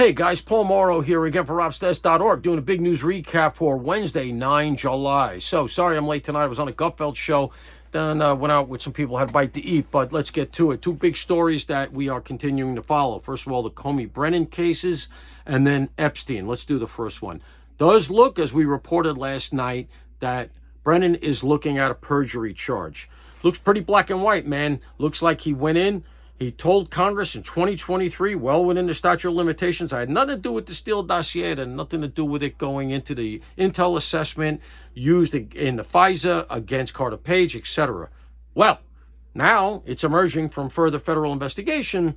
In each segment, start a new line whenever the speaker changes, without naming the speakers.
Hey guys, Paul Morrow here again for robsdesk.org, doing a big news recap for Wednesday, 9 July. So, sorry I'm late tonight. I was on a Gutfeld show, then went out with some people, had a bite to eat, but let's get to it. Two big stories that we are continuing to follow. First of all, the Comey Brennan cases, and then Epstein. Let's do the first one. Does look, as we reported last night, that Brennan is looking at a perjury charge. Looks pretty black and white, man. Looks like he went in. He told Congress in 2023, well within the statute of limitations, I had nothing to do with the Steele dossier. It had nothing to do with it going into the intel assessment used in the FISA against Carter Page, etc. Well, now it's emerging from further federal investigation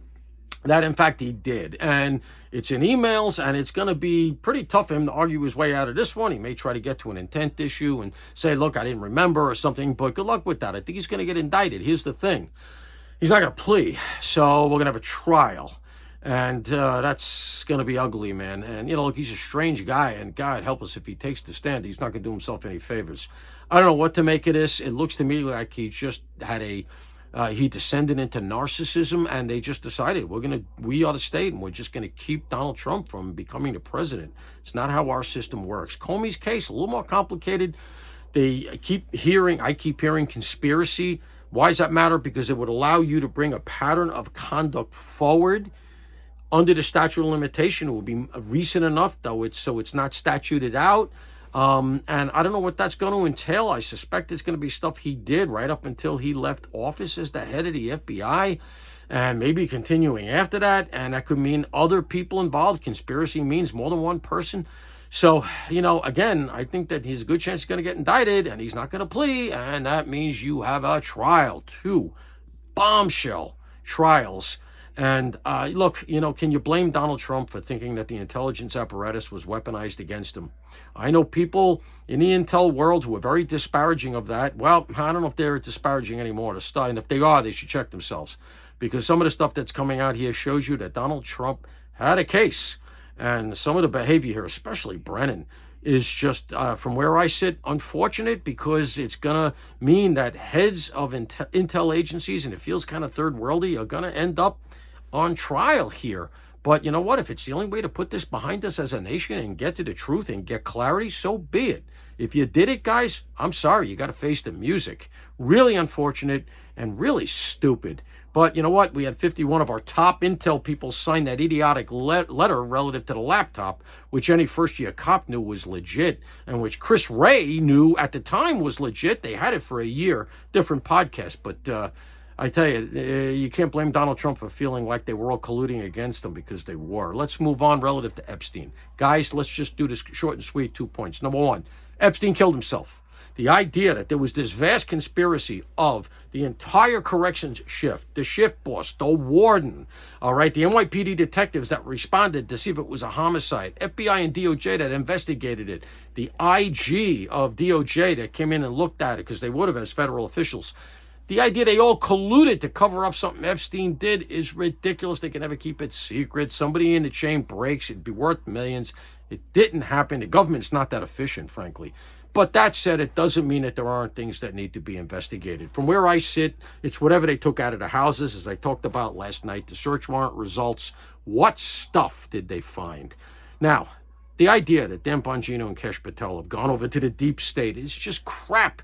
that, in fact, he did. And it's in emails, and it's going to be pretty tough for him to argue his way out of this one. He may try to get to an intent issue and say, look, I didn't remember or something, but good luck with that. I think he's going to get indicted. Here's the thing. He's not going to plea, so we're going to have a trial, and that's going to be ugly, man. And, you know, look, he's a strange guy, and God help us if he takes the stand. He's not going to do himself any favors. I don't know what to make of this. It looks to me like he just had he descended into narcissism, and they just decided we are the state, and we're just going to keep Donald Trump from becoming the president. It's not how our system works. Comey's case, a little more complicated. I keep hearing conspiracy. Why does that matter? Because it would allow you to bring a pattern of conduct forward under the statute of limitation. It would be recent enough, though, so it's not statuted out. And I don't know what that's going to entail. I suspect it's going to be stuff he did right up until he left office as the head of the FBI, and maybe continuing after that. And that could mean other people involved. Conspiracy means more than one person. So, you know, again, I think that he's a good chance he's going to get indicted, and he's not going to plea, and that means you have a trial, 2 bombshell trials. And look, you know, can you blame Donald Trump for thinking that the intelligence apparatus was weaponized against him? I know people in the intel world who are very disparaging of that. Well, I don't know if they're disparaging anymore to start, and if they are, they should check themselves, because some of the stuff that's coming out here shows you that Donald Trump had a case. And some of the behavior here, especially Brennan, is just, from where I sit, unfortunate, because it's going to mean that heads of intel agencies, and it feels kind of third worldy, are going to end up on trial here. But you know what? If it's the only way to put this behind us as a nation and get to the truth and get clarity, so be it. If you did it, guys, I'm sorry. You got to face the music. Really unfortunate and really stupid. But you know what? We had 51 of our top intel people sign that idiotic letter relative to the laptop, which any first-year cop knew was legit, and which Chris Wray knew at the time was legit. They had it for a year. Different podcast. But I tell you, you can't blame Donald Trump for feeling like they were all colluding against him, because they were. Let's move on relative to Epstein. Guys, let's just do this short and sweet. 2 points. Number 1, Epstein killed himself. The idea that there was this vast conspiracy of the entire corrections shift, the shift boss, the warden, all right, the NYPD detectives that responded to see if it was a homicide, FBI and DOJ that investigated it, the IG of DOJ that came in and looked at it, because they would have as federal officials. The idea they all colluded to cover up something Epstein did is ridiculous. They can never keep it secret. Somebody in the chain breaks. It'd be worth millions. It didn't happen. The government's not that efficient, frankly. But that said, it doesn't mean that there aren't things that need to be investigated. From where I sit, it's whatever they took out of the houses, as I talked about last night, the search warrant results. What stuff did they find? Now, the idea that Dan Bongino and Kesh Patel have gone over to the deep state is just crap.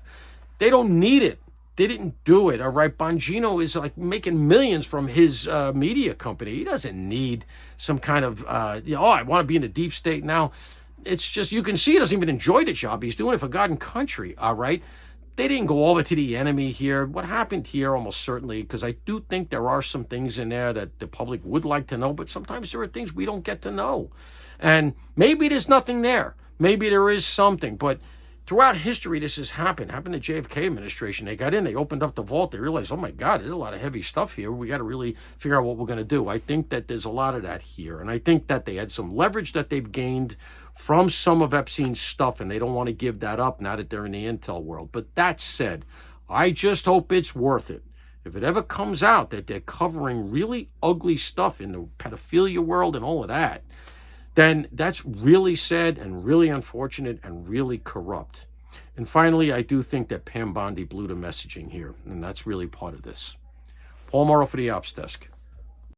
They don't need it. They didn't do it, all right? Bongino is like making millions from his media company. He doesn't need some kind of, I want to be in the deep state now. It's just, you can see he doesn't even enjoy the job. He's doing it for God and country, all right? They didn't go over to the enemy here. What happened here, almost certainly, because I do think there are some things in there that the public would like to know, but sometimes there are things we don't get to know. And maybe there's nothing there. Maybe there is something, but throughout history, this has happened. Happened to JFK administration. They got in, they opened up the vault, they realized, oh my God, there's a lot of heavy stuff here. We got to really figure out what we're going to do. I think that there's a lot of that here. And I think that they had some leverage that they've gained from some of Epstein's stuff, and they don't want to give that up now that they're in the intel world. But that said, I just hope it's worth it. If it ever comes out that they're covering really ugly stuff in the pedophilia world and all of that, then that's really sad and really unfortunate and really corrupt. And finally, I do think that Pam Bondi blew the messaging here, and that's really part of this. Paul Morrow for the Ops Desk.